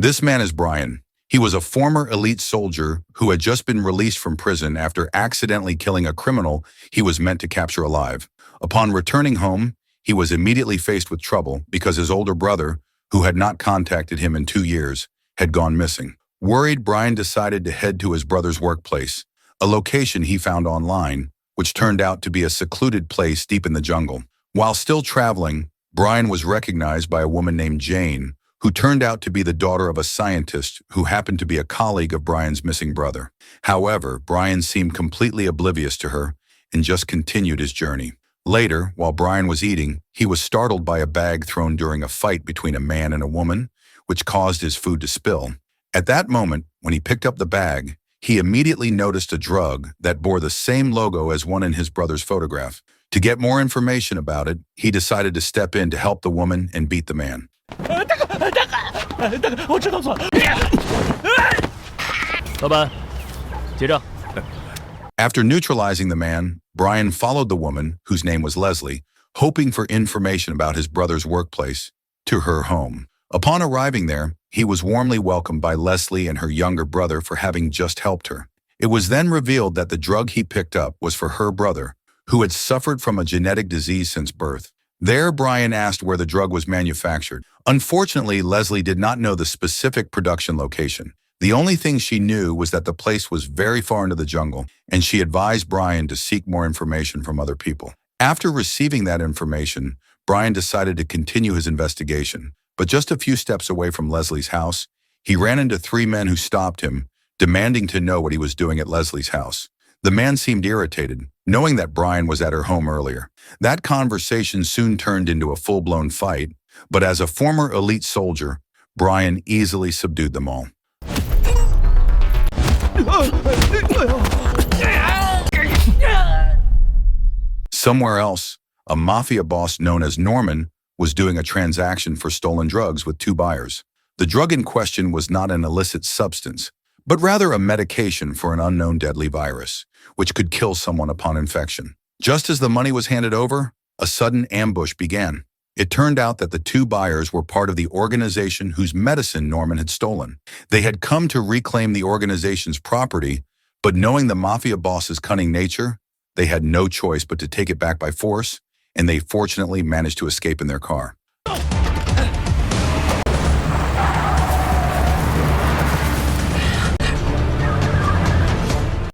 This man is Brian. He was a former elite soldier who had just been released from prison after accidentally killing a criminal he was meant to capture alive. Upon returning home, he was immediately faced with trouble because his older brother, who had not contacted him in 2 years, had gone missing. Worried, Brian decided to head to his brother's workplace, a location he found online, which turned out to be a secluded place deep in the jungle. While still traveling, Brian was recognized by a woman named Jane, who turned out to be the daughter of a scientist who happened to be a colleague of Brian's missing brother. However, Brian seemed completely oblivious to her and just continued his journey. Later, while Brian was eating, he was startled by a bag thrown during a fight between a man and a woman, which caused his food to spill. At that moment, when he picked up the bag, he immediately noticed a drug that bore the same logo as one in his brother's photograph. To get more information about it, he decided to step in to help the woman and beat the man. 我知道错了。老板，结账。 After neutralizing the man, Brian followed the woman, whose name was Leslie, hoping for information about his brother's workplace, to her home. Upon arriving there, he was warmly welcomed by Leslie and her younger brother for having just helped her. It was then revealed that the drug he picked up was for her brother, who had suffered from a genetic disease since birth. There, Brian asked where the drug was manufactured. Unfortunately, Leslie did not know the specific production location. The only thing she knew was that the place was very far into the jungle, and she advised Brian to seek more information from other people. After receiving that information, Brian decided to continue his investigation. But just a few steps away from Leslie's house, he ran into 3 men who stopped him, demanding to know what he was doing at Leslie's house. The man seemed irritated, knowing that Brian was at her home earlier. That conversation soon turned into a full-blown fight, but as a former elite soldier, Brian easily subdued them all. Somewhere else, a mafia boss known as Norman was doing a transaction for stolen drugs with 2 buyers. The drug in question was not an illicit substance, but rather a medication for an unknown deadly virus, which could kill someone upon infection. Just as the money was handed over, a sudden ambush began. It turned out that the 2 buyers were part of the organization whose medicine Norman had stolen. They had come to reclaim the organization's property, but knowing the mafia boss's cunning nature, they had no choice but to take it back by force, and they fortunately managed to escape in their car.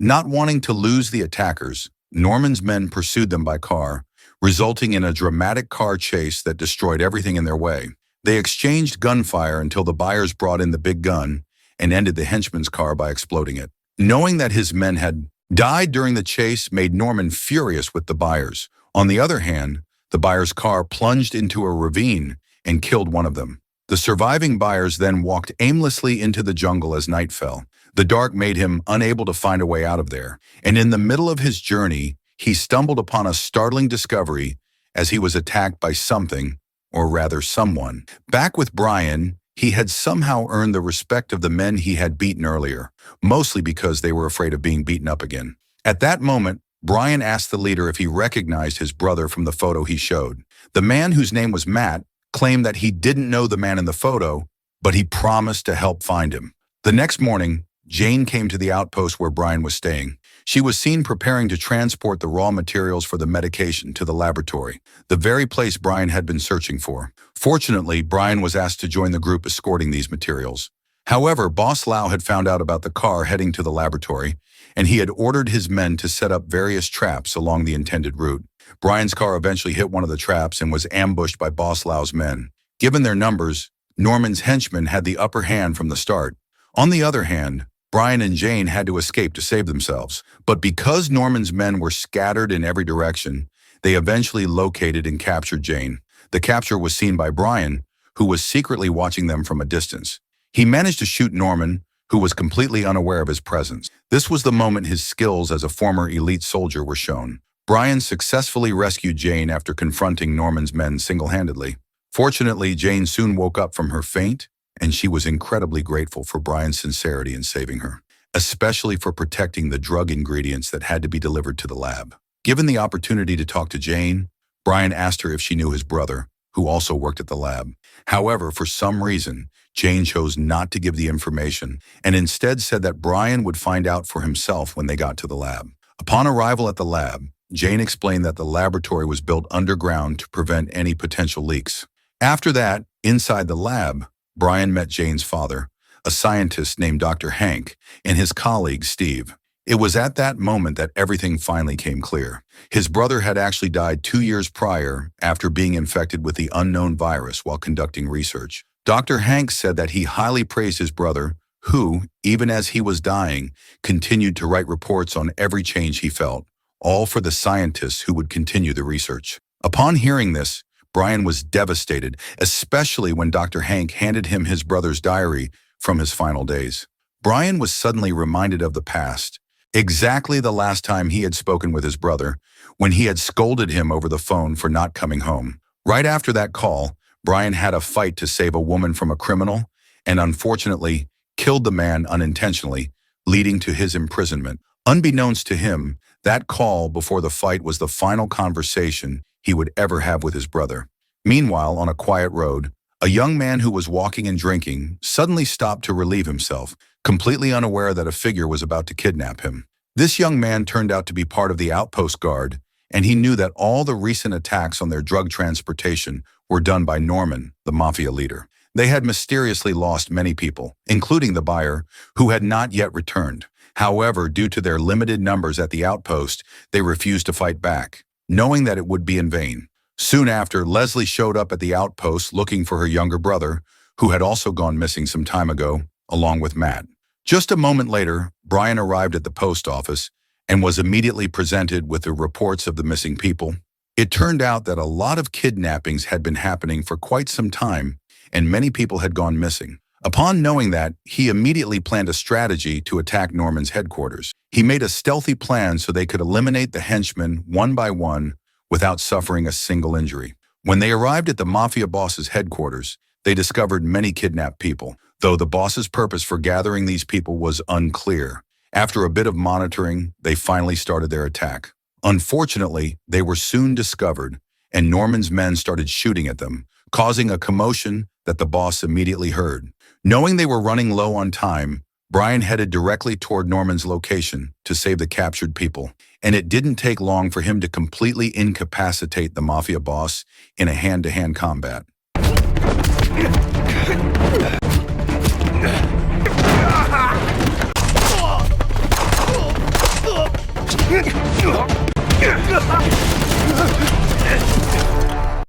Not wanting to lose the attackers, Norman's men pursued them by car, resulting in a dramatic car chase that destroyed everything in their way. They exchanged gunfire until the buyers brought in the big gun and ended the henchman's car by exploding it. Knowing that his men had died during the chase made Norman furious with the buyers. On the other hand, the buyer's car plunged into a ravine and killed one of them. The surviving buyers then walked aimlessly into the jungle as night fell. The dark made him unable to find a way out of there, and in the middle of his journey, he stumbled upon a startling discovery as he was attacked by something, or rather someone. Back with Brian, he had somehow earned the respect of the men he had beaten earlier, mostly because they were afraid of being beaten up again. At that moment, Brian asked the leader if he recognized his brother from the photo he showed. The man, whose name was Matt, claimed that he didn't know the man in the photo, but he promised to help find him. The next morning, Jane came to the outpost where Brian was staying. She was seen preparing to transport the raw materials for the medication to the laboratory, the very place Brian had been searching for. Fortunately, Brian was asked to join the group escorting these materials. However, Boss Lau had found out about the car heading to the laboratory, and he had ordered his men to set up various traps along the intended route. Brian's car eventually hit one of the traps and was ambushed by Boss Lau's men. Given their numbers, Norman's henchmen had the upper hand from the start. On the other hand, Brian and Jane had to escape to save themselves. But because Norman's men were scattered in every direction, they eventually located and captured Jane. The capture was seen by Brian, who was secretly watching them from a distance. He managed to shoot Norman, who was completely unaware of his presence. This was the moment his skills as a former elite soldier were shown. Brian successfully rescued Jane after confronting Norman's men single-handedly. Fortunately, Jane soon woke up from her faint, and she was incredibly grateful for Brian's sincerity in saving her, especially for protecting the drug ingredients that had to be delivered to the lab. Given the opportunity to talk to Jane, Brian asked her if she knew his brother, who also worked at the lab. However, for some reason, Jane chose not to give the information and instead said that Brian would find out for himself when they got to the lab. Upon arrival at the lab, Jane explained that the laboratory was built underground to prevent any potential leaks. After that, inside the lab, Brian met Jane's father, a scientist named Dr. Hank, and his colleague, Steve. It was at that moment that everything finally came clear. His brother had actually died 2 years prior after being infected with the unknown virus while conducting research. Dr. Hank said that he highly praised his brother, who, even as he was dying, continued to write reports on every change he felt, all for the scientists who would continue the research. Upon hearing this, Brian was devastated, especially when Dr. Hank handed him his brother's diary from his final days. Brian was suddenly reminded of the past, exactly the last time he had spoken with his brother, when he had scolded him over the phone for not coming home. Right after that call, Brian had a fight to save a woman from a criminal and unfortunately killed the man unintentionally, leading to his imprisonment. Unbeknownst to him, that call before the fight was the final conversation he would ever have with his brother. Meanwhile, on a quiet road, a young man who was walking and drinking suddenly stopped to relieve himself, completely unaware that a figure was about to kidnap him. This young man turned out to be part of the outpost guard, and he knew that all the recent attacks on their drug transportation were done by Norman, the mafia leader. They had mysteriously lost many people, including the buyer, who had not yet returned. However, due to their limited numbers at the outpost, they refused to fight back, knowing that it would be in vain. Soon after, Leslie showed up at the outpost looking for her younger brother, who had also gone missing some time ago, along with Matt. Just a moment later, Brian arrived at the post office and was immediately presented with the reports of the missing people. It turned out that a lot of kidnappings had been happening for quite some time, and many people had gone missing. Upon knowing that, he immediately planned a strategy to attack Norman's headquarters. He made a stealthy plan so they could eliminate the henchmen one by one without suffering a single injury. When they arrived at the mafia boss's headquarters, they discovered many kidnapped people, though the boss's purpose for gathering these people was unclear. After a bit of monitoring, they finally started their attack. Unfortunately, they were soon discovered, and Norman's men started shooting at them, causing a commotion that the boss immediately heard. Knowing they were running low on time, Brian headed directly toward Norman's location to save the captured people, and it didn't take long for him to completely incapacitate the mafia boss in a hand-to-hand combat.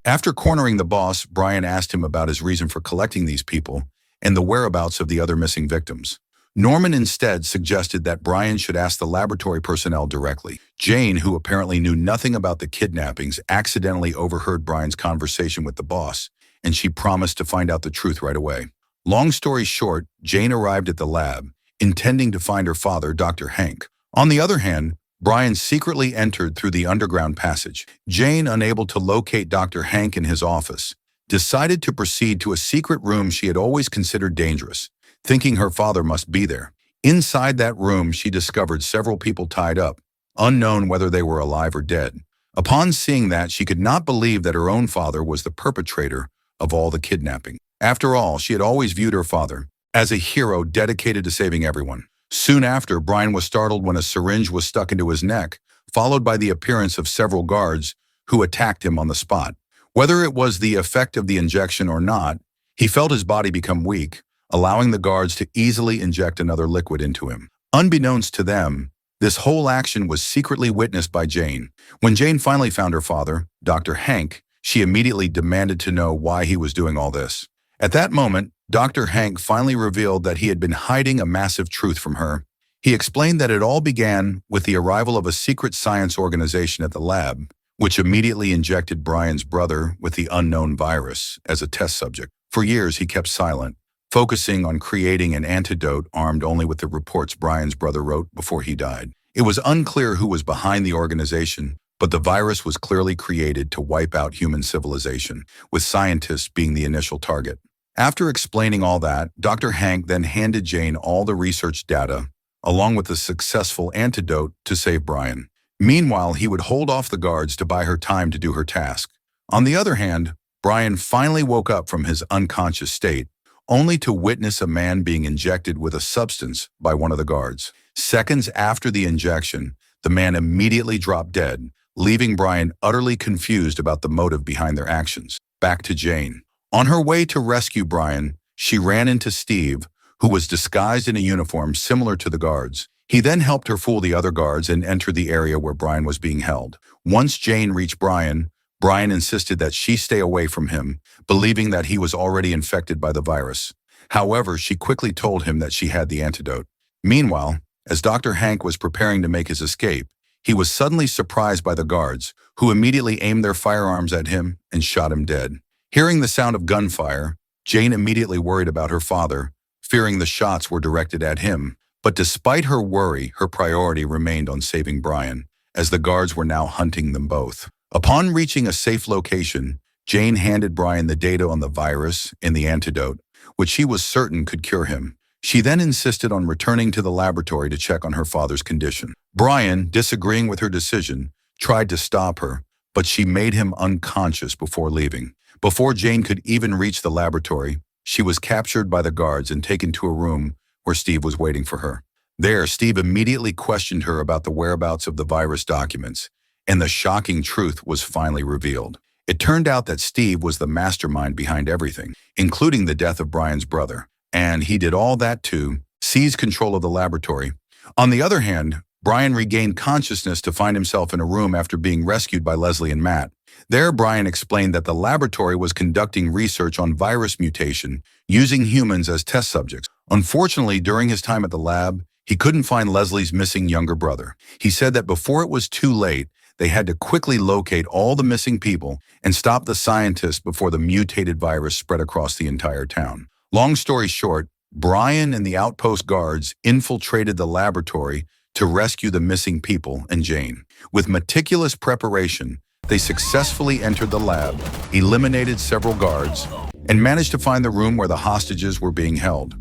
After cornering the boss, Brian asked him about his reason for collecting these people and the whereabouts of the other missing victims. Norman instead suggested that Brian should ask the laboratory personnel directly. Jane, who apparently knew nothing about the kidnappings, accidentally overheard Brian's conversation with the boss, and she promised to find out the truth right away. Long story short, Jane arrived at the lab, intending to find her father, Dr. Hank. On the other hand, Brian secretly entered through the underground passage. Jane, unable to locate Dr. Hank in his office, decided to proceed to a secret room she had always considered dangerous, thinking her father must be there. Inside that room, she discovered several people tied up, unknown whether they were alive or dead. Upon seeing that, she could not believe that her own father was the perpetrator of all the kidnapping. After all, she had always viewed her father as a hero dedicated to saving everyone. Soon after, Brian was startled when a syringe was stuck into his neck, followed by the appearance of several guards who attacked him on the spot. Whether it was the effect of the injection or not, he felt his body become weak, allowing the guards to easily inject another liquid into him. Unbeknownst to them, this whole action was secretly witnessed by Jane. When Jane finally found her father, Dr. Hank, she immediately demanded to know why he was doing all this. At that moment, Dr. Hank finally revealed that he had been hiding a massive truth from her. He explained that it all began with the arrival of a secret science organization at the lab, which immediately injected Brian's brother with the unknown virus as a test subject. For years, he kept silent, focusing on creating an antidote armed only with the reports Brian's brother wrote before he died. It was unclear who was behind the organization, but the virus was clearly created to wipe out human civilization, with scientists being the initial target. After explaining all that, Dr. Hank then handed Jane all the research data, along with the successful antidote to save Brian. Meanwhile, he would hold off the guards to buy her time to do her task. On the other hand, Brian finally woke up from his unconscious state, only to witness a man being injected with a substance by one of the guards. Seconds after the injection, the man immediately dropped dead, leaving Brian utterly confused about the motive behind their actions. Back to Jane. On her way to rescue Brian, she ran into Steve, who was disguised in a uniform similar to the guards. He then helped her fool the other guards and enter the area where Brian was being held. Once Jane reached Brian, Brian insisted that she stay away from him, believing that he was already infected by the virus. However, she quickly told him that she had the antidote. Meanwhile, as Dr. Hank was preparing to make his escape, he was suddenly surprised by the guards, who immediately aimed their firearms at him and shot him dead. Hearing the sound of gunfire, Jane immediately worried about her father, fearing the shots were directed at him. But despite her worry, her priority remained on saving Brian, as the guards were now hunting them both. Upon reaching a safe location, Jane handed Brian the data on the virus and the antidote, which she was certain could cure him. She then insisted on returning to the laboratory to check on her father's condition. Brian, disagreeing with her decision, tried to stop her, but she made him unconscious before leaving. Before Jane could even reach the laboratory, she was captured by the guards and taken to a room where Steve was waiting for her. There, Steve immediately questioned her about the whereabouts of the virus documents, and the shocking truth was finally revealed. It turned out that Steve was the mastermind behind everything, including the death of Brian's brother, and he did all that to seize control of the laboratory. On the other hand, Brian regained consciousness to find himself in a room after being rescued by Leslie and Matt. There, Brian explained that the laboratory was conducting research on virus mutation, using humans as test subjects. Unfortunately, during his time at the lab, he couldn't find Leslie's missing younger brother. He said that before it was too late, they had to quickly locate all the missing people and stop the scientists before the mutated virus spread across the entire town. Long story short, Brian and the outpost guards infiltrated the laboratory to rescue the missing people and Jane. With meticulous preparation, they successfully entered the lab, eliminated several guards, and managed to find the room where the hostages were being held.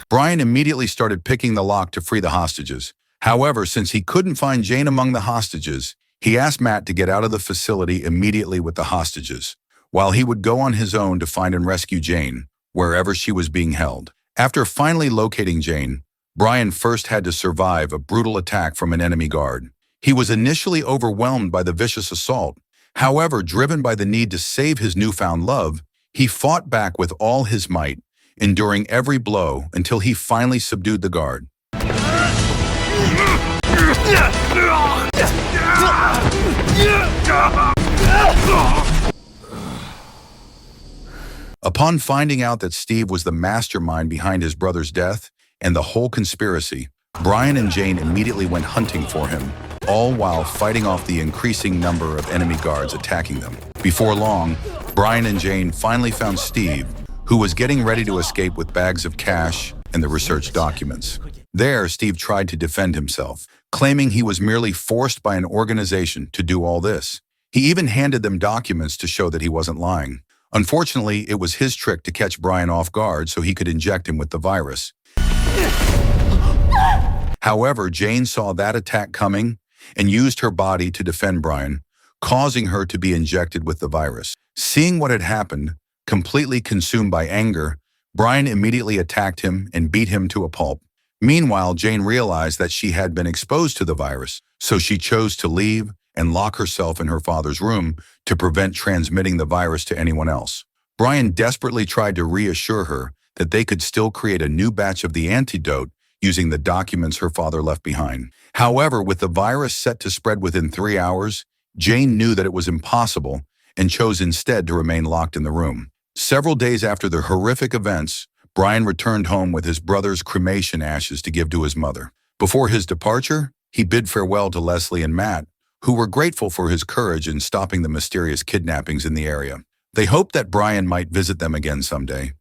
Brian immediately started picking the lock to free the hostages. However, since he couldn't find Jane among the hostages, he asked Matt to get out of the facility immediately with the hostages, while he would go on his own to find and rescue Jane, wherever she was being held. After finally locating Jane, Brian first had to survive a brutal attack from an enemy guard. He was initially overwhelmed by the vicious assault. However, driven by the need to save his newfound love, he fought back with all his might, enduring every blow until he finally subdued the guard. Upon finding out that Steve was the mastermind behind his brother's death and the whole conspiracy, Brian and Jane immediately went hunting for him, all while fighting off the increasing number of enemy guards attacking them. Before long, Brian and Jane finally found Steve, who was getting ready to escape with bags of cash and the research documents. There, Steve tried to defend himself, claiming he was merely forced by an organization to do all this. He even handed them documents to show that he wasn't lying. Unfortunately, it was his trick to catch Brian off guard so he could inject him with the virus. However, Jane saw that attack coming and used her body to defend Brian, causing her to be injected with the virus. Seeing what had happened, completely consumed by anger, Brian immediately attacked him and beat him to a pulp. Meanwhile, Jane realized that she had been exposed to the virus, so she chose to leave and lock herself in her father's room to prevent transmitting the virus to anyone else. Brian desperately tried to reassure her that they could still create a new batch of the antidote using the documents her father left behind. However, with the virus set to spread within 3 hours, Jane knew that it was impossible and chose instead to remain locked in the room. Several days after the horrific events, Brian returned home with his brother's cremation ashes to give to his mother. Before his departure, he bid farewell to Leslie and Matt, who were grateful for his courage in stopping the mysterious kidnappings in the area. They hoped that Brian might visit them again someday.